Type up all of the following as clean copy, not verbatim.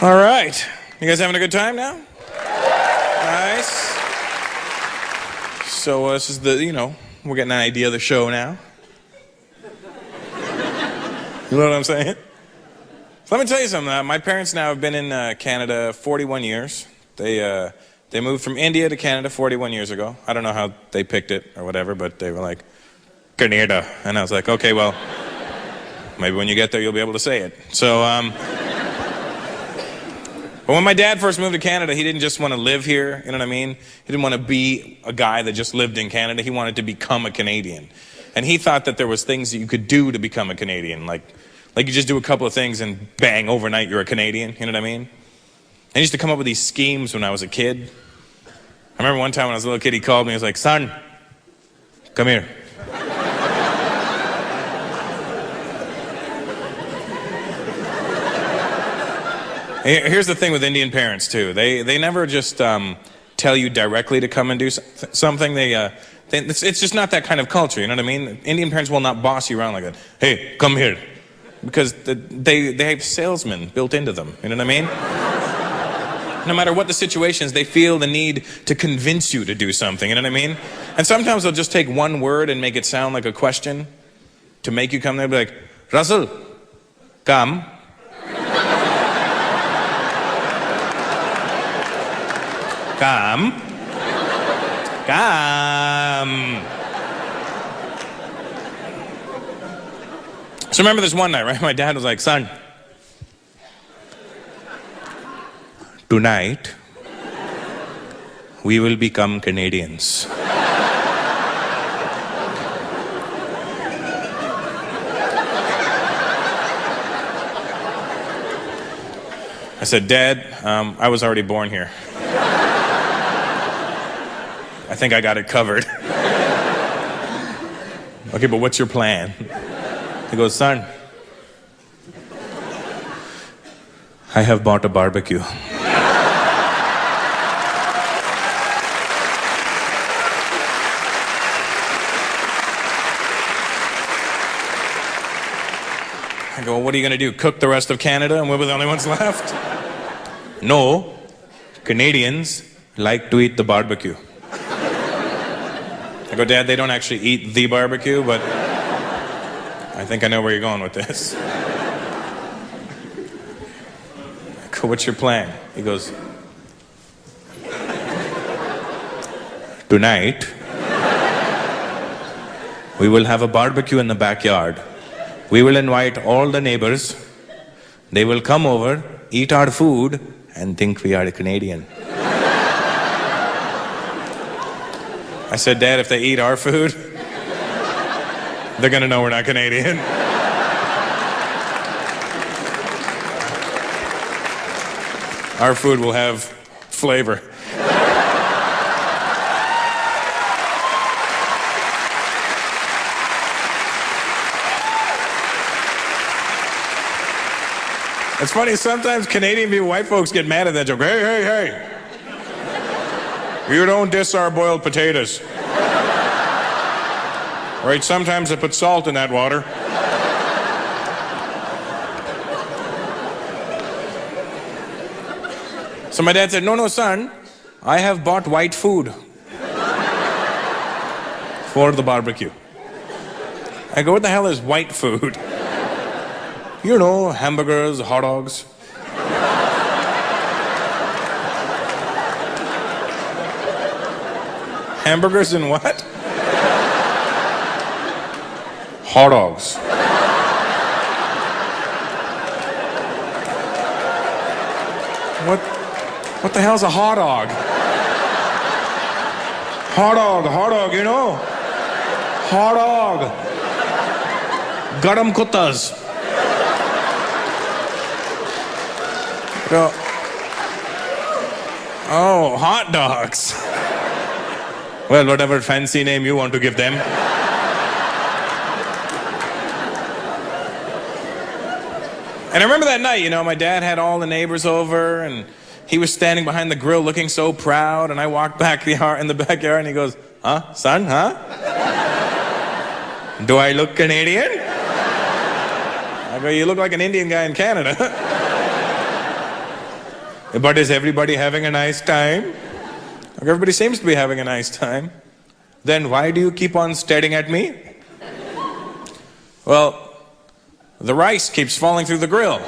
All right. You guys having a good time now? Nice. So this is we're getting an idea of the show now. You know what I'm saying? So let me tell you something. My parents now have been in Canada 41 years. They moved from India to Canada 41 years ago. I don't know how they picked it or whatever, but they were like, Canada. And I was like, okay, well, maybe when you get there you'll be able to say it. So, but when my dad first moved to Canada, he didn't just want to live here, you know what I mean? He didn't want to be a guy that just lived in Canada. He wanted to become a Canadian. And he thought that there was things that you could do to become a Canadian, like you just do a couple of things and bang, overnight you're a Canadian, you know what I mean? And he used to come up with these schemes when I was a kid. I remember one time when I was a little kid, he called me, he was like, son, come here. Here's the thing with Indian parents, too. They never just tell you directly to come and do something. It's just not that kind of culture, you know what I mean? Indian parents will not boss you around like that. Hey, come here. Because they have salesmen built into them, you know what I mean? No matter what the situation is, they feel the need to convince you to do something, you know what I mean? And sometimes they'll just take one word and make it sound like a question to make you come there and be like, Russell, come. Come. Come. So remember this one night, right? My dad was like, son, tonight we will become Canadians. I said, Dad, I was already born here. I think I got it covered. Okay, but what's your plan? He goes, son, I have bought a barbecue. I go, well, what are you going to do? Cook the rest of Canada and we're the only ones left? No, Canadians like to eat the barbecue. I go, Dad, they don't actually eat the barbecue, but I think I know where you're going with this. I go, what's your plan? He goes, tonight, we will have a barbecue in the backyard. We will invite all the neighbors. They will come over, eat our food, and think we are a Canadian. I said, Dad, if they eat our food, they're gonna know we're not Canadian. Our food will have flavor. It's funny, sometimes Canadian people, white folks get mad at that joke. Hey. You don't diss our boiled potatoes. Right, sometimes I put salt in that water. So my dad said, no, son, I have bought white food for the barbecue. I go, what the hell is white food? You know, hamburgers, hot dogs. Hamburgers and what? Hot dogs. What the hell's a hot dog? Hot dog, you know? Hot dog. Garam kuttas. Oh, hot dogs. Well, whatever fancy name you want to give them. And I remember that night, my dad had all the neighbors over and he was standing behind the grill looking so proud, and I walked back in the backyard and he goes, huh, son, huh? Do I look Canadian? I go, you look like an Indian guy in Canada. But is everybody having a nice time? Everybody seems to be having a nice time. Then why do you keep on staring at me? Well, the rice keeps falling through the grill.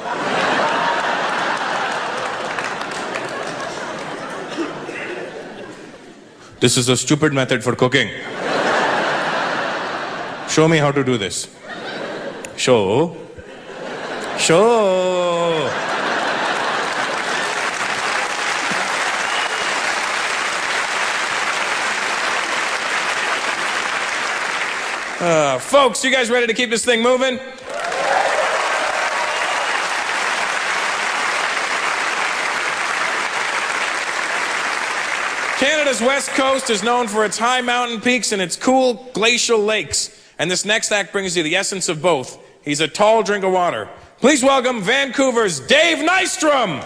This is a stupid method for cooking. Show me how to do this. Show. Folks, you guys ready to keep this thing moving? Canada's west coast is known for its high mountain peaks and its cool glacial lakes. And this next act brings you the essence of both. He's a tall drink of water. Please welcome Vancouver's Dave Nystrom.